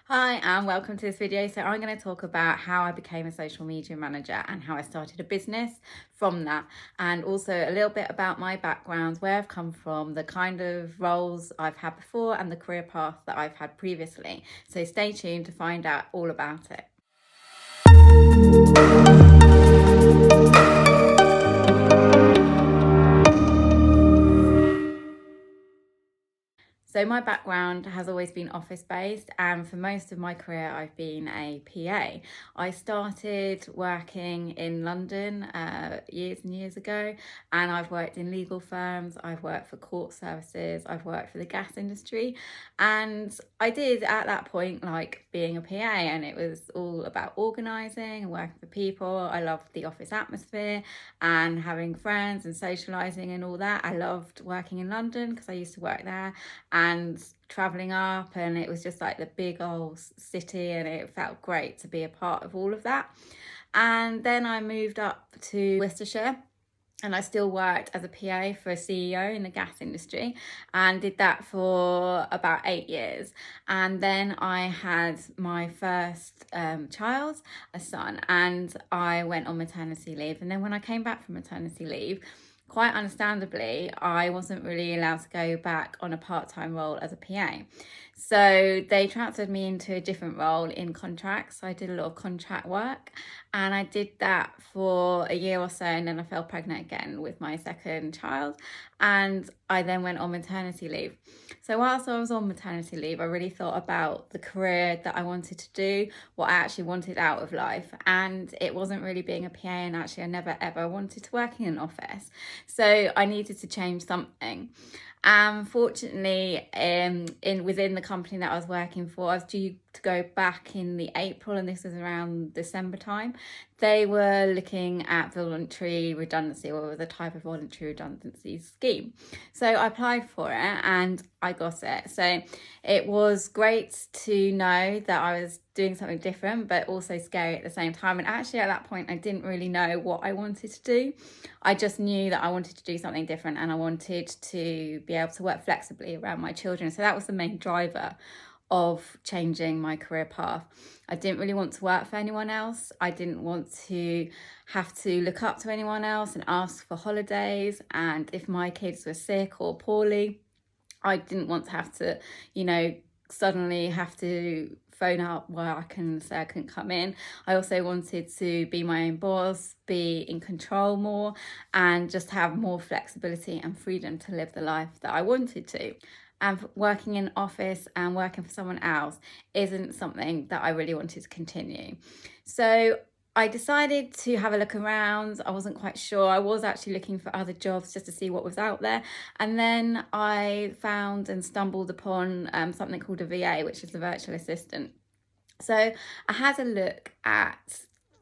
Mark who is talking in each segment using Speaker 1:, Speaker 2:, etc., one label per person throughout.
Speaker 1: Hi and welcome to this video. So I'm going to talk about how I became a social media manager and how I started a business from that, and also a little bit about my background, where I've come from, the kind of roles I've had before and the career path that I've had previously. So stay tuned to find out all about it. So my background has always been office based, and for most of my career I've been a PA. I started working in London years and years ago, and I've worked in legal firms, I've worked for court services, I've worked for the gas industry, and I did at that point like being a PA, and it was all about organising and working for people. I loved the office atmosphere and having friends and socialising and all that. I loved working in London because I used to work there, and traveling up, and it was just like the big old city, and it felt great to be a part of all of that. And then I moved up to Worcestershire, and I still worked as a PA for a CEO in the gas industry, and did that for about 8 years. And then I had my first child, a son, and I went on maternity leave. And then when I came back from maternity leave, quite understandably, I wasn't really allowed to go back on a part-time role as a PA. So they transferred me into a different role in contracts. So I did a lot of contract work, and I did that for a year or so, and then I fell pregnant again with my second child, and I then went on maternity leave. So whilst I was on maternity leave, I really thought about the career that I wanted to do, what I actually wanted out of life, and it wasn't really being a PA, and actually I never ever wanted to work in an office. So I needed to change something. Fortunately, within the company that I was working for, I was due to go back in the April, and this was around December time. They were looking at voluntary redundancy, or the type of voluntary redundancy scheme. So I applied for it and I got it. So it was great to know that I was doing something different, but also scary at the same time. And actually at that point, I didn't really know what I wanted to do. I just knew that I wanted to do something different, and I wanted to be able to work flexibly around my children. So that was the main driver of changing my career path. I didn't really want to work for anyone else. I didn't want to have to look up to anyone else and ask for holidays. And if my kids were sick or poorly, I didn't want to have to, suddenly have to phone up work and say I couldn't come in. I also wanted to be my own boss, be in control more, and just have more flexibility and freedom to live the life that I wanted to. And working in office and working for someone else isn't something that I really wanted to continue. So I decided to have a look around. I wasn't quite sure. I was actually looking for other jobs just to see what was out there. And then I found and stumbled upon something called a VA, which is a virtual assistant. So I had a look at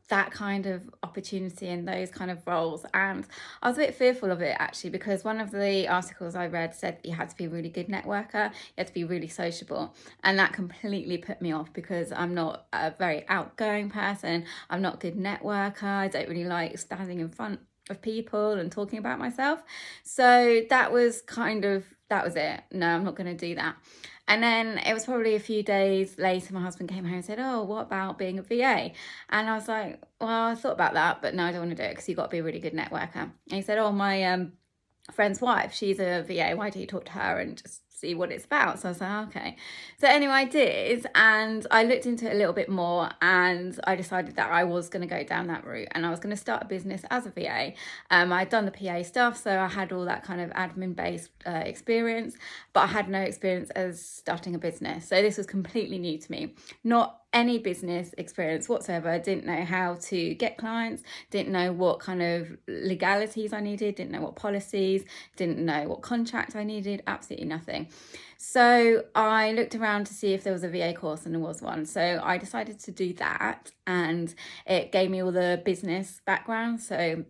Speaker 1: that kind of opportunity and those kind of roles, and I was a bit fearful of it actually, because one of the articles I read said you had to be a really good networker, you had to be really sociable, and that completely put me off because I'm not a very outgoing person. I'm not a good networker. I don't really like standing in front of people and talking about myself. So that was it. No, I'm not going to do that. And then it was probably a few days later, my husband came home and said, "Oh, what about being a VA?" And I was like, "Well, I thought about that, but no, I don't want to do it because you've got to be a really good networker." And he said, "Oh, my friend's wife, she's a VA. Why don't you talk to her and just see what it's about?" So I was like, okay. So anyway, I did, and I looked into it a little bit more, and I decided that I was going to go down that route, and I was going to start a business as a VA. I'd done the PA stuff, so I had all that kind of admin-based experience, but I had no experience as starting a business. So this was completely new to me. Not any business experience whatsoever. Didn't know how to get clients, didn't know what kind of legalities I needed, didn't know what policies, didn't know what contract I needed, absolutely nothing. So I looked around to see if there was a VA course, and there was one. So I decided to do that, and it gave me all the business background. So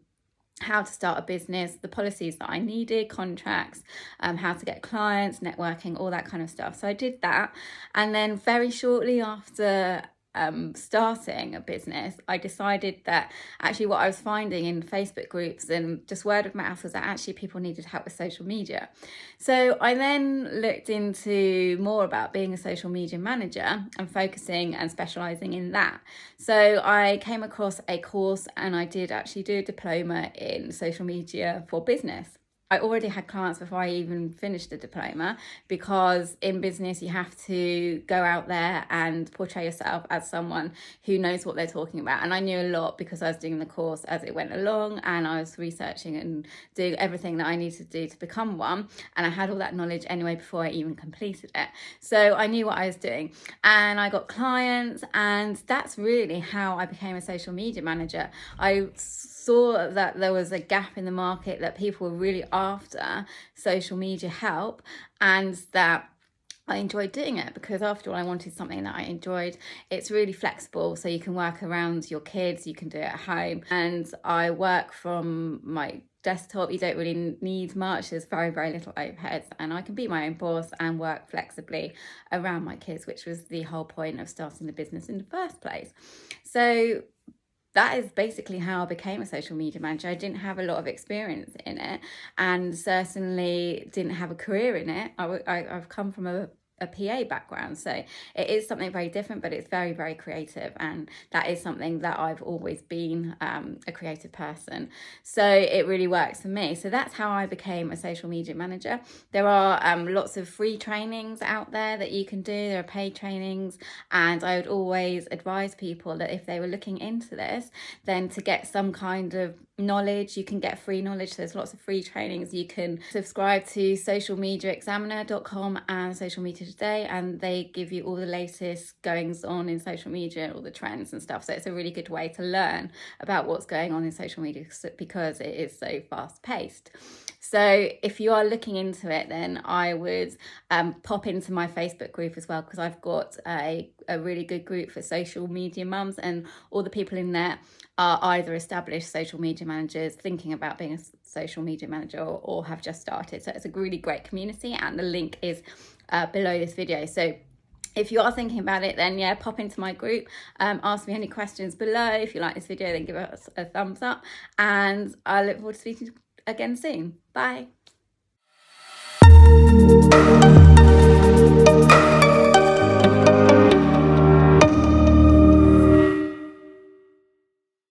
Speaker 1: how to start a business, the policies that I needed, contracts, how to get clients, networking, all that kind of stuff. So I did that. And then very shortly after starting a business, I decided that actually what I was finding in Facebook groups and just word of mouth was that actually people needed help with social media. So I then looked into more about being a social media manager and focusing and specialising in that. So I came across a course and I did actually do a diploma in social media for business. I already had clients before I even finished the diploma, because in business you have to go out there and portray yourself as someone who knows what they're talking about. And I knew a lot because I was doing the course as it went along, and I was researching and doing everything that I needed to do to become one. And I had all that knowledge anyway before I even completed it. So I knew what I was doing, and I got clients, and that's really how I became a social media manager. I saw that there was a gap in the market, that people were really after social media help, and that I enjoyed doing it, because after all, I wanted something that I enjoyed. It's really flexible, so you can work around your kids, you can do it at home, and I work from my desktop. You don't really need much, there's very, very little overheads, and I can be my own boss and work flexibly around my kids, which was the whole point of starting the business in the first place. So that is basically how I became a social media manager. I didn't have a lot of experience in it, and certainly didn't have a career in it. I've come from a PA background, so it is something very different, but it's very, very creative, and that is something that I've always been, a creative person, so it really works for me. So that's how I became a social media manager. There are lots of free trainings out there that you can do, there are paid trainings, and I would always advise people that if they were looking into this, then to get some kind of knowledge, you can get free knowledge. There's lots of free trainings. You can subscribe to socialmediaexaminer.com and Social Media Today, and they give you all the latest goings on in social media, all the trends and stuff. So it's a really good way to learn about what's going on in social media, because it is so fast paced. So if you are looking into it, then I would pop into my Facebook group as well, because I've got a really good group for social media mums, and all the people in there are either established social media managers thinking about being a social media manager, or have just started. So it's a really great community, and the link is below this video. So if you are thinking about it, then yeah, pop into my group, ask me any questions below. If you like this video, then give us a thumbs up, and I look forward to speaking again soon. Bye.